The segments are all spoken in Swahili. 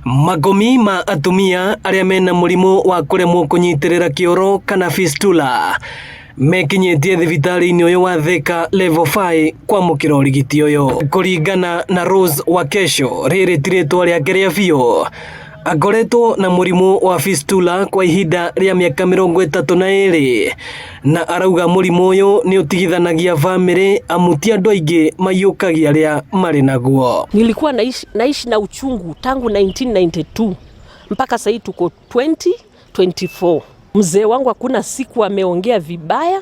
Magomi ma atumia aria mena murimo wa kuremwo kunyitirira kioro kana fistula mekinyitie thibitari-ini uyu wa Thika level 5 kwa mukira urigiti uyu. Kuringana na Rose Wakesho, riri tiritwa riake ria biu, akoretwo na murimo wa fistula kwa ihinda ria miaka 32 na arauga murimo uyu ni utigithanagia family amuti andu aingi mayukagia ria mari naguo. Nilikuwa naishi na uchungu tangu 1992 mpaka sasa tuko 2024. Mzee wangu hakuna siku ameongea vibaya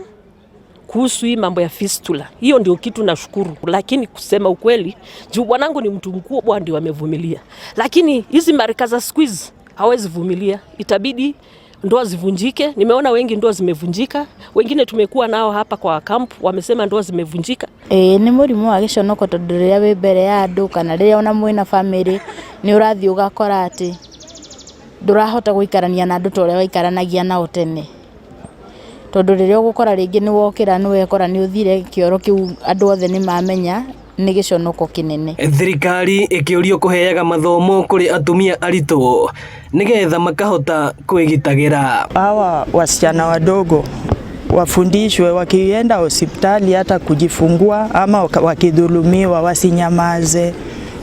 kuhusu hii mambo ya fistula. Hiyo ndio kitu nashukuru. Lakini kusema ukweli, juu bwanangu ni mtu mkubwa ndio amevumilia. Lakini hizi marika za squeeze hawezi vumilia. Itabidi ndoa zivunjike. Nimeona wengi ndoa zimevunjika. Wengine tumekuwa nao hapa kwa camp wamesema ndoa zimevunjika. Ni murimu wa giconoko tondu riria wi mbere ya andu kana riria ona mwina family ni urathi ugakora ati ndurahota guikarania na andu toria waikaranagia nao tene. Tondu riria ugukora ringi ni wokira ni wekora ni uthire kioro kiu andu othe ni mamenya ni giconoko kinene. Thirikari ikiurio kuheaga mathomo kuri atumia aritu nigetha makahota kwigitagira. Hawa wasichana wadogo wafundishwe wakienda hospitali hata kujifungua ama wakidhulumiwa wasinyamaze,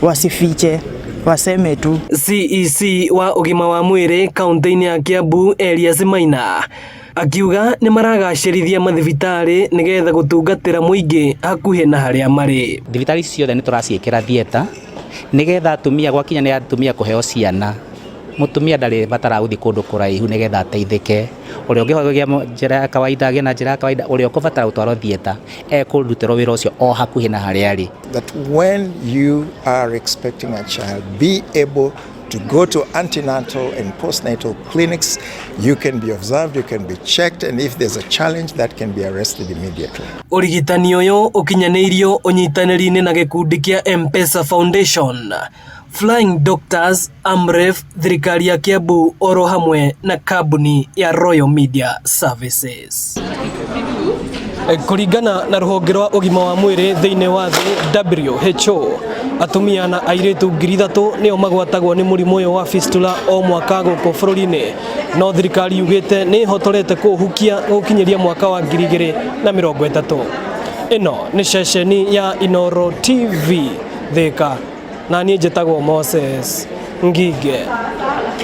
wasifiche, waseme tu. CEC wa ugima wa mwiri kaunti-ini ya Kiambu Elias Maina akiuga ni maragacirithia mathibitari nigetha gutungatira muingi hakuhi na haria mari. Thibitari ciothe ni turaciikira thieta nigetha atumia gwakinya ni atumia kuheo ciana. Mutumia ndari batara uthi kundu kuraihu nigetha ateithike. Uria ungihogia njira ya kawaida agena njira ya kawaida uria ukubatara gutwaro thieta kurutiro wira ucio o hakuhi na haria ari. That when you are expecting a child, be able to go to antenatal and postnatal clinics. You can be observed, you can be checked, and if there's a challenge, that can be arrested immediately. Urigitani uyu ukinyanirio unyitaniri-ini na gikundi kia M-Pesa Foundation, Flying Doctors, Amref, thirikari ya Kiambu oro hamwe na kambuni ya Royal Media Services. Kuringana na ruhonge rwa ugima wa mwiri thiini wa thi WHO, atumia na airitu 3,000 nio magwatagwo ni murimu uyu wa fistula o mwaka guku bururi-ini, no thirikari yugite ni hotorete kuhukia gukinyiria mwaka wa 2030. Ino ni ceceni ya Inooro TV Thika, na nie njitagwo Moses Ngige.